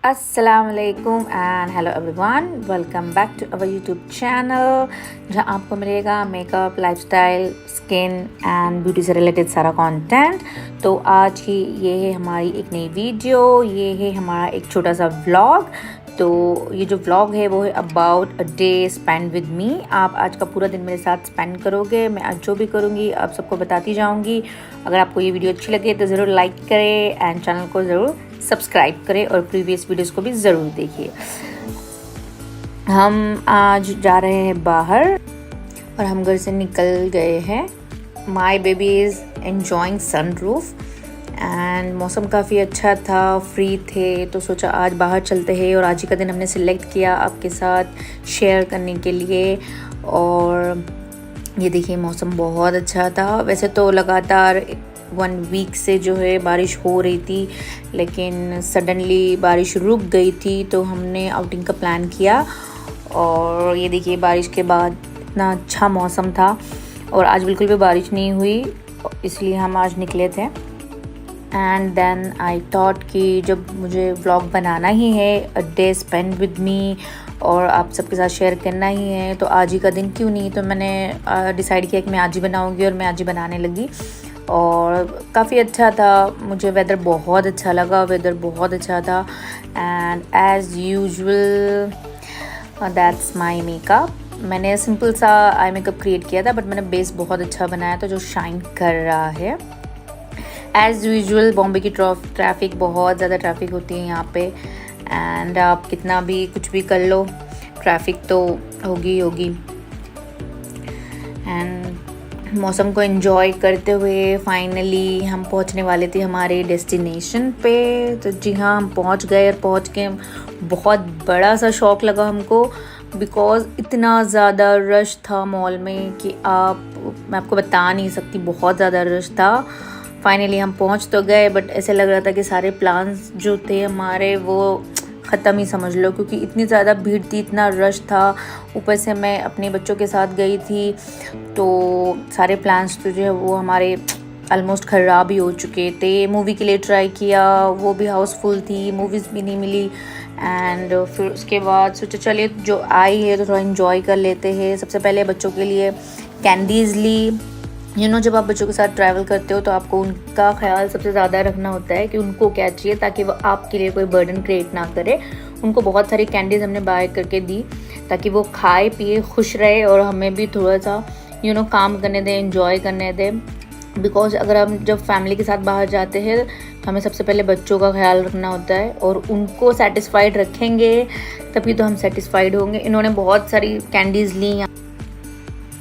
अस्सलामुअलैकुम and hello everyone, welcome back to our YouTube channel जहाँ आपको मिलेगा makeup, lifestyle, skin and beauty से रिलेटेड सारा कंटेंट। तो आज ही ये है हमारी एक नई वीडियो, ये है हमारा एक छोटा सा व्लॉग। तो ये जो व्लॉग है वो है about a day spend with me. आप आज का पूरा दिन मेरे साथ स्पेंड करोगे। मैं आज जो भी करूँगी आप सबको बताती जाऊँगी। अगर आपको ये वीडियो अच्छी लगे तो ज़रूर लाइक करें एंड चैनल को ज़रूर सब्सक्राइब करें और प्रीवियस वीडियोस को भी ज़रूर देखिए। हम आज जा रहे हैं बाहर और हम घर से निकल गए हैं। My baby is enjoying sunroof and मौसम काफ़ी अच्छा था, फ्री थे तो सोचा आज बाहर चलते हैं। और आज ही का दिन हमने सिलेक्ट किया आपके साथ शेयर करने के लिए। और ये देखिए मौसम बहुत अच्छा था। वैसे तो लगातार 1 वीक से जो है बारिश हो रही थी, लेकिन सडनली बारिश रुक गई थी तो हमने आउटिंग का प्लान किया। और ये देखिए बारिश के बाद इतना अच्छा मौसम था और आज बिल्कुल भी बारिश नहीं हुई, इसलिए हम आज निकले थे। एंड देन आई थॉट कि जब मुझे व्लॉग बनाना ही है, a day spend with me, और आप सबके साथ शेयर करना ही है तो आज ही का दिन क्यों नहीं। तो मैंने डिसाइड किया कि मैं आज ही बनाऊँगी और मैं आज ही बनाने लगी। और काफ़ी अच्छा था, मुझे वेदर बहुत अच्छा लगा, वेदर बहुत अच्छा था। And as usual that's my makeup. मैंने सिंपल सा आई मेकअप क्रिएट किया था, बट मैंने बेस बहुत अच्छा बनाया था जो शाइन कर रहा है। एज़ यूजुअल बॉम्बे की ट्रैफिक, बहुत ज़्यादा ट्रैफिक होती है यहाँ पे। एंड आप कितना भी कुछ भी कर लो, ट्रैफिक तो होगी होगी। एंड मौसम को एंजॉय करते हुए फाइनली हम पहुंचने वाले थे हमारे डेस्टिनेशन पे। तो जी हाँ, हम पहुंच गए और पहुंच के बहुत बड़ा सा शॉक लगा हमको, बिकॉज़ इतना ज़्यादा रश था मॉल में कि मैं आपको बता नहीं सकती, बहुत ज़्यादा रश था। फाइनली हम पहुंच तो गए, बट ऐसे लग रहा था कि सारे प्लान्स जो थे हमारे वो ख़त्म ही समझ लो, क्योंकि इतनी ज़्यादा भीड़ थी, इतना रश था। ऊपर से मैं अपने बच्चों के साथ गई थी तो सारे प्लान्स तो जो है वो हमारे ऑलमोस्ट ख़राब ही हो चुके थे। मूवी के लिए ट्राई किया, वो भी हाउसफुल थी, मूवीज़ भी नहीं मिली। एंड फिर उसके बाद सोचा चलिए जो आई है तो थोड़ा इन्जॉय कर लेते हैं। सबसे पहले बच्चों के लिए कैंडीज़ ली। जब आप बच्चों के साथ ट्रैवल करते हो तो आपको उनका ख्याल सबसे ज़्यादा रखना होता है कि उनको क्या चाहिए, ताकि वो आपके लिए कोई बर्डन क्रिएट ना करे। उनको बहुत सारी कैंडीज़ हमने बाय करके दी ताकि वो खाए पिए खुश रहे और हमें भी थोड़ा सा काम करने दें, एंजॉय करने दें। बिकॉज अगर हम जब फैमिली के साथ बाहर जाते हैं तो हमें सबसे पहले बच्चों का ख्याल रखना होता है, और उनको सेटिस्फाइड रखेंगे तभी तो हम सेटिस्फाइड होंगे। इन्होंने बहुत सारी कैंडीज़ ली।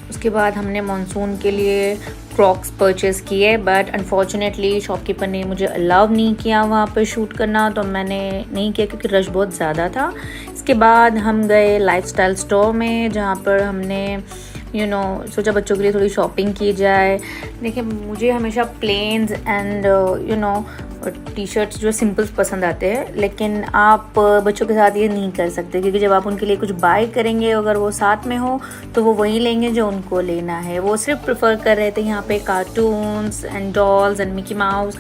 उसके बाद हमने मानसून के लिए क्रॉक्स परचेज़ किए, बट अनफॉर्चुनेटली शॉपकीपर ने मुझे अलाउ नहीं किया वहाँ पर शूट करना, तो मैंने नहीं किया क्योंकि रश बहुत ज़्यादा था। इसके बाद हम गए लाइफस्टाइल स्टोर में, जहाँ पर हमने सोचा बच्चों के लिए थोड़ी शॉपिंग की जाए। देखिए मुझे हमेशा प्लेन्स एंड टी शर्ट्स जो सिंपल्स पसंद आते हैं, लेकिन आप बच्चों के साथ ये नहीं कर सकते, क्योंकि जब आप उनके लिए कुछ बाय करेंगे अगर वो साथ में हो तो वो वही लेंगे जो उनको लेना है। वो सिर्फ प्रेफर कर रहे थे यहाँ पे cartoons and dolls and Mickey mouse.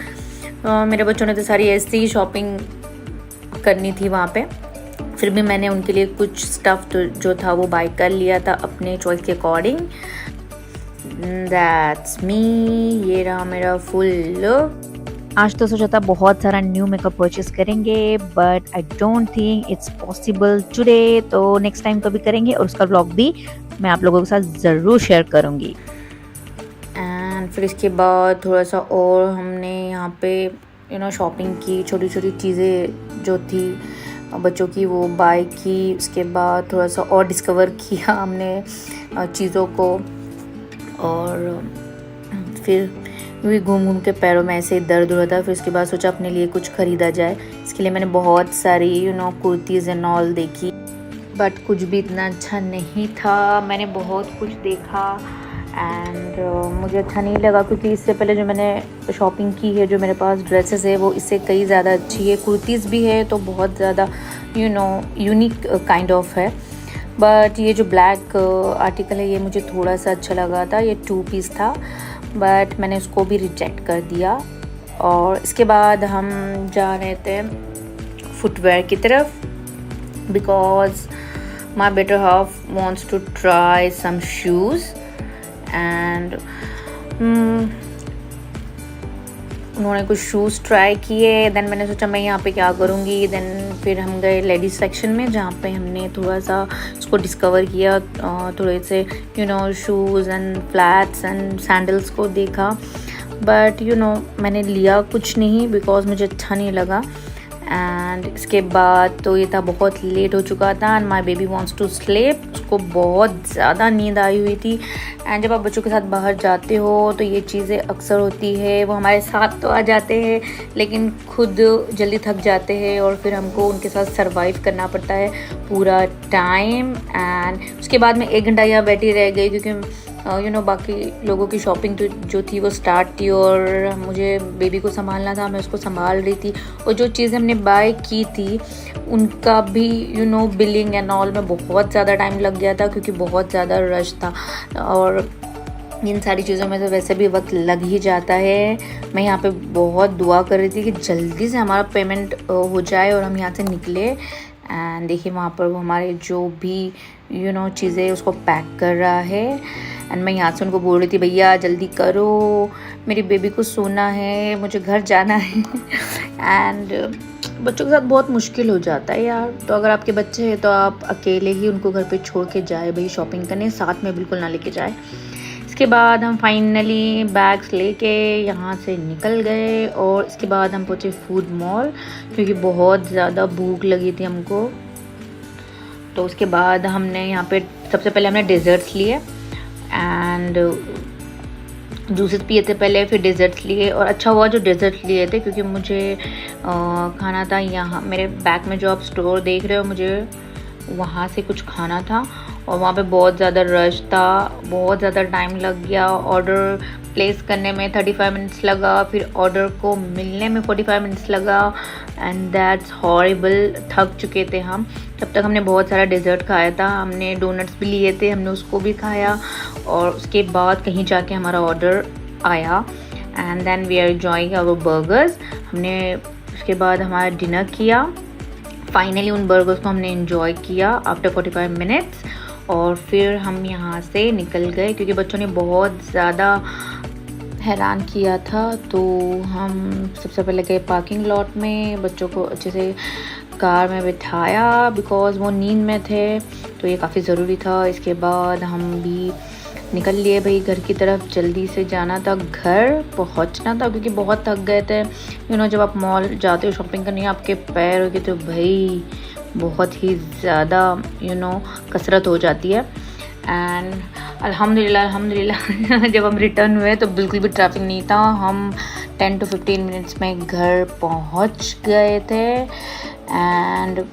मेरे बच्चों ने तो सारी ऐसी ही शॉपिंग करनी थी वहाँ पे। फिर भी मैंने उनके लिए कुछ स्टफ़ जो था वो बाय कर लिया था अपने चॉइस के अकॉर्डिंग। दैट्स मी, ये रहा मेरा फुल लुक। आज तो सोचा था बहुत सारा न्यू मेकअप परचेज करेंगे, but I don't think it's possible today. तो नेक्स्ट टाइम कभी करेंगे और उसका व्लॉग भी मैं आप लोगों के साथ ज़रूर शेयर करूँगी। एंड फिर इसके बाद थोड़ा सा और हमने यहाँ पे शॉपिंग की, छोटी छोटी चीज़ें जो थी बच्चों की वो बाय की। उसके बाद थोड़ा सा और डिस्कवर किया हमने चीज़ों को, और फिर भी घूम घूम के पैरों में ऐसे दर्द हो रहा था। फिर उसके बाद सोचा अपने लिए कुछ ख़रीदा जाए। इसके लिए मैंने बहुत सारी कुर्तीज़ एंड ऑल देखी, बट कुछ भी इतना अच्छा नहीं था। मैंने बहुत कुछ देखा एंड मुझे अच्छा नहीं लगा, क्योंकि इससे पहले जो मैंने शॉपिंग की है, जो मेरे पास ड्रेसेस है वो इससे कई ज़्यादा अच्छी है। कुर्तीज़ भी है तो बहुत ज़्यादा यूनिक काइंड ऑफ है। बट ये जो ब्लैक आर्टिकल है ये मुझे थोड़ा सा अच्छा लगा था, ये 2 पीस था, बट मैंने उसको भी रिजेक्ट कर दिया। और इसके बाद हम जा रहे थे फुटवेयर की तरफ, because my better half wants to try some shoes and उन्होंने कुछ शूज़ ट्राई किए। देन मैंने सोचा मैं यहाँ पे क्या करूँगी। देन फिर हम गए लेडीज़ सेक्शन में, जहाँ पे हमने थोड़ा सा उसको डिस्कवर किया, थोड़े से shoes and flats and sandals को देखा। बट मैंने लिया कुछ नहीं, बिकॉज मुझे अच्छा नहीं लगा। एंड इसके बाद तो ये था बहुत लेट हो चुका था and my baby wants to sleep. उसको बहुत ज़्यादा नींद आई हुई थी। एंड जब आप बच्चों के साथ बाहर जाते हो तो ये चीज़ें अक्सर होती है, वो हमारे साथ तो आ जाते हैं लेकिन खुद जल्दी थक जाते हैं और फिर हमको उनके साथ सरवाइव करना पड़ता है पूरा टाइम। एंड उसके बाद मैं 1 घंटा यहाँ बैठी रह गई, क्योंकि बाकी लोगों की शॉपिंग तो जो थी वो स्टार्ट थी और मुझे बेबी को संभालना था, मैं उसको संभाल रही थी। और जो चीज़ें हमने बाय की थी उनका भी बिलिंग एंड ऑल में बहुत ज़्यादा टाइम लग गया था, क्योंकि बहुत ज़्यादा रश था। और इन सारी चीज़ों में तो वैसे भी वक्त लग ही जाता है। मैं यहाँ पे बहुत दुआ कर रही थी कि जल्दी से हमारा पेमेंट हो जाए और हम यहाँ से निकले। एंड देखिए वहाँ पर वो हमारे जो भी चीज़ें उसको पैक कर रहा है। एंड मैं यहाँ से उनको बोल रही थी भैया जल्दी करो, मेरी बेबी को सोना है, मुझे घर जाना है। एंड बच्चों के साथ बहुत मुश्किल हो जाता है यार। तो अगर आपके बच्चे हैं तो आप अकेले ही उनको घर पे छोड़ के जाए भाई, शॉपिंग करने साथ में बिल्कुल ना लेके जाए। इसके बाद हम फाइनली बैग्स लेके यहाँ से निकल गए और इसके बाद हम पहुँचे फूड मॉल, क्योंकि बहुत ज़्यादा भूख लगी थी हमको। तो उसके बाद हमने यहाँ पे सबसे पहले हमने डेजर्ट्स लिए एंड जूसेस पिए थे पहले, फिर डेजर्ट्स लिए। और अच्छा हुआ जो डेजर्ट्स लिए थे, क्योंकि मुझे खाना था यहाँ मेरे बैक में जो आप स्टोर देख रहे हो, मुझे वहाँ से कुछ खाना था और वहाँ पे बहुत ज़्यादा रश था, बहुत ज़्यादा टाइम लग गया। ऑर्डर प्लेस करने में 35 मिनट्स लगा, फिर ऑर्डर को मिलने में 45 मिनट्स लगा एंड दैट्स हॉरिबल। थक चुके थे हम। तब तक हमने बहुत सारा डेजर्ट खाया था, हमने डोनट्स भी लिए थे, हमने उसको भी खाया। और उसके बाद कहीं जाके हमारा ऑर्डर आया and then we are enjoying our burgers. हमने उसके बाद हमारा डिनर किया। फाइनली उन बर्गर्स को हमने एंजॉय किया आफ्टर 45 मिनट्स और फिर हम यहाँ से निकल गए, क्योंकि बच्चों ने बहुत ज़्यादा हैरान किया था। तो हम सबसे पहले गए पार्किंग लॉट में, बच्चों को अच्छे से कार में बिठाया, बिकॉज़ वो नींद में थे, तो ये काफ़ी ज़रूरी था। इसके बाद हम भी निकल लिए भाई घर की तरफ, जल्दी से जाना था, घर पहुंचना था, क्योंकि बहुत थक गए थे। जब आप मॉल जाते हो शॉपिंग करने, आपके पैर हो गए तो भाई बहुत ही ज़्यादा कसरत हो जाती है। एंड अल्हम्दुलिल्लाह जब हम रिटर्न हुए तो बिल्कुल भी ट्रैफिक नहीं था। हम 10 to 15 मिनट्स में घर पहुंच गए थे एंड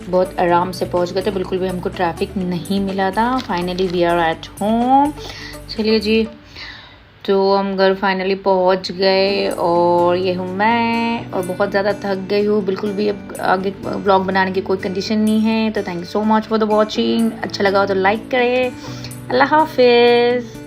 बहुत आराम से पहुंच गए थे, बिल्कुल भी हमको ट्रैफिक नहीं मिला था। Finally we are at home. चलिए जी, तो हम घर फाइनली पहुंच गए और ये हूँ मैं, और बहुत ज़्यादा थक गई हूँ, बिल्कुल भी अब आगे व्लॉग बनाने की कोई कंडीशन नहीं है। तो thank you so much for the watching. अच्छा लगा हो तो लाइक करें। अल्लाह हाफिज़।